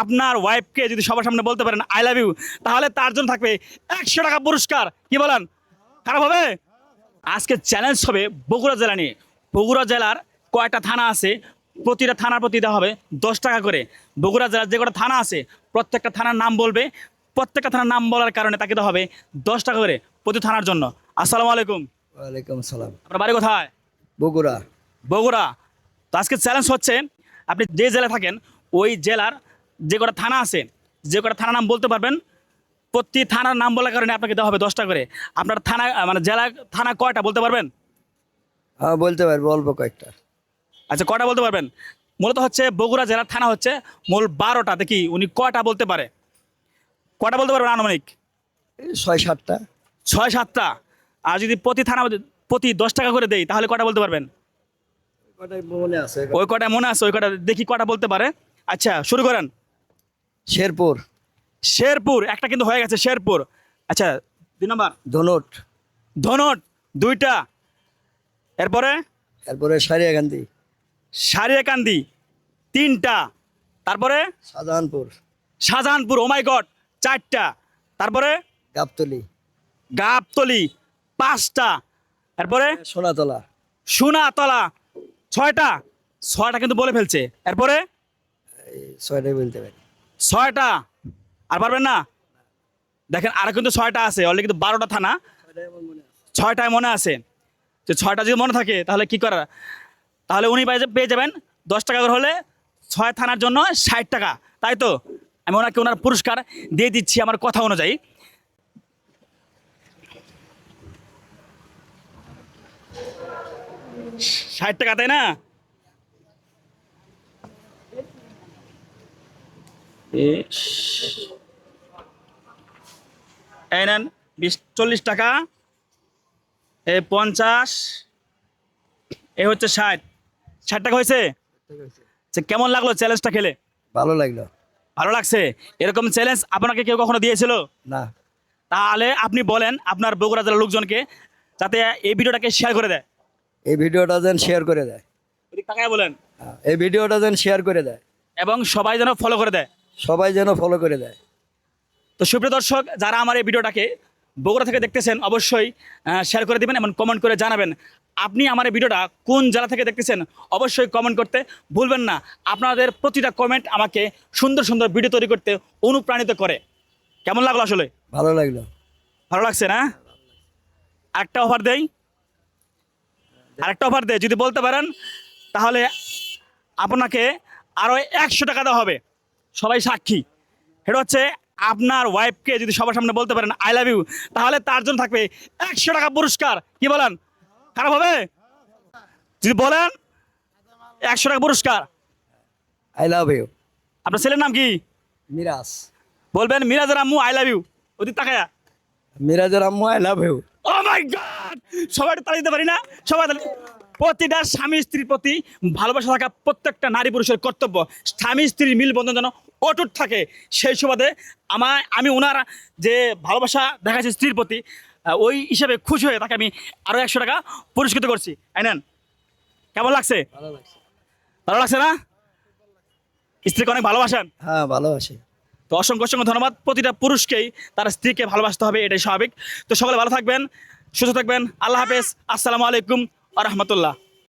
আপনার ওয়াইফকে যদি সবার সামনে বলতে পারেন আই লাভ ইউ, তাহলে তার জন্য থাকবে 100 টাকা পুরস্কার। কি বলেন, খারাপ হবে? আজকে চ্যালেঞ্জ হবে বগুড়া জেলা নিয়ে। বগুড়া জেলার কয়টা থানা আছে, প্রতিটা থানার প্রতি দেওয়া হবে 10 টাকা করে। বগুড়া জেলার যে কটা থানা আছে প্রত্যেকটা থানার নাম বলবে, প্রত্যেকটা থানার নাম বলার কারণে তাকে দেওয়া হবে 10 টাকা করে প্রতি থানার জন্য। আসসালামু আলাইকুম। ওয়ালাইকুম সালাম। আপনার বাড়ি কোথায়? বগুড়া। বগুড়া। তো আজকে চ্যালেঞ্জ হচ্ছে আপনি যে জেলায় থাকেন ওই জেলার যে কটা থানা আছে, যে কটা থানার নাম বলতে পারবেন, প্রতি থানার নাম বলার কারণে আপনাকে দেওয়া হবে 10 টাকা করে। আপনার থানা মানে জেলা থানা কয়টা বলতে পারবেন? হ্যাঁ বলতে পারবো, অল্প কয়েকটা। আচ্ছা, কয়টা বলতে পারবেন? মূলত হচ্ছে বগুড়া জেলার থানা হচ্ছে মূল 12টা। দেখি উনি কয়টা বলতে পারে, কয়টা বলতে পারবেন আনুমানিক? এই 6-7টা। 6-7টা। আর যদি প্রতি থানা প্রতি 10 টাকা করে দেই তাহলে কয়টা বলতে পারবেন? কটাই মনে আছে? ওই কয়টা মনে আছে, ওই কয়টা দেখি কয়টা বলতে পারে। আচ্ছা শুরু করেন। শেরপুর। শেরপুর একটা কিন্তু হয়ে গেছে, শেরপুর। আচ্ছা 2 নম্বর ধনট। ধনট 2টা। এরপরে এরপরে সারিয়াকান্দি। সারিয়াকান্দি 3টা। তারপরে শাহজাহানপুর। শাহজাহানপুর, ও মাই গড, 4টা। তারপরে গাবতলি। গাবতলি 5টা। এরপরে সোনাতলা। সোনাতলা 6টা। 6টা কিন্তু বলে ফেলছে। এরপরে এই 6টাই বলতে পারি। 6টা। আর পারবেন না? দেখেন আর কিন্তু 6টা আছে, অলরেডি কিন্তু 12টা থানা, 6টায় মনে আছে। তো 6টা যদি মনে থাকে তাহলে কি করার, তাহলে উনি পেয়ে যাবেন 10 টাকা করে হলে 6 থানার জন্য 60 টাকা, তাই তো? আমি ওনাকে ওনার পুরস্কার দিয়ে দিচ্ছি আমার কথা অনুযায়ী। ষাট টাকা, তাই না? এই নেন 40 টাকা, 50, এ হচ্ছে 60 টাকা হয়েছে। আচ্ছা, কেমন লাগলো চ্যালেঞ্জটা খেলে? ভালো লাগলো। ভালো লাগছে? এরকম চ্যালেঞ্জ আপনাকে কেউ কখনো দিয়েছিল? না। তাহলে আপনি বলেন আপনার বগুড়া জেলার লোকজনকে যাতে এই ভিডিওটাকে শেয়ার করে দেয়। এই ভিডিওটা যেন শেয়ার করে দেয়। ওদিক তাকায় বলেন। হ্যাঁ, এই ভিডিওটা যেন শেয়ার করে দেয় এবং সবাই যেন ফলো করে দেয়। সবাই যেন ফলো করে দেয়। তো সুপ্রিয় দর্শক, যারা আমার এই ভিডিওটাকে বগুড়া থেকে দেখতেছেন অবশ্যই শেয়ার করে দিবেন এবং কমেন্ট করে জানাবেন আপনি আমার এই ভিডিওটা কোন জেলা থেকে দেখতেছেন। অবশ্যই কমেন্ট করতে ভুলবেন না। আপনাদের প্রতিটা কমেন্ট আমাকে সুন্দর সুন্দর ভিডিও তৈরি করতে অনুপ্রাণিত করে। কেমন লাগলো আসলে? ভালো লাগলো। ভালো লাগছে না? আরেকটা অফার দেই, আরেকটা অফার দেই, যদি বলতে পারেন তাহলে আপনাকে আরও 100 টাকা দেওয়া হবে। সবাই সাক্ষী। এটা হচ্ছে আপনার ওয়াইফকে যদি সবার সামনে বলতে পারেন আই লাভ ইউ, তাহলে তার জন্য থাকবে 100 টাকা পুরস্কার। কি বলেন, খারাপ হবে? যদি বলেন 100 টাকা পুরস্কার। I love you. আপনার ছেলের নাম কি? মিরাজ। বলবেন মিরাজের আম্মু আই লাভ ইউ। ওদিক তাকায়া মিরাজের আম্মু I love you. Oh my God, সবাই তালি দিতে পারি না? সবাই তালি। প্রতিটা স্বামী স্ত্রীর প্রতি ভালোবাসা থাকা প্রত্যেকটা নারী পুরুষের কর্তব্য। স্বামী স্ত্রীর মিলবন্ধন যেন অটুট থাকে, সেই সুবাদে আমি ওনার যে ভালোবাসা দেখাচ্ছি স্ত্রীর প্রতি, ওই হিসাবে খুশি হয়ে তাকে আমি আরও 100 টাকা পুরস্কৃত করছি। নেন, কেমন লাগছে? ভালো লাগছে। ভালো লাগছে না? স্ত্রীকে অনেক ভালোবাসেন? হ্যাঁ ভালোবাসি। তো অসংখ্য অসংখ্য ধন্যবাদ। প্রতিটা পুরুষকেই তার স্ত্রীকে ভালোবাসতে হবে, এটাই স্বাভাবিক। তো সকলে ভালো থাকবেন, সুস্থ থাকবেন। আল্লাহ হাফেজ। আসসালামু আলাইকুম ওয়া রাহমাতুল্লাহ।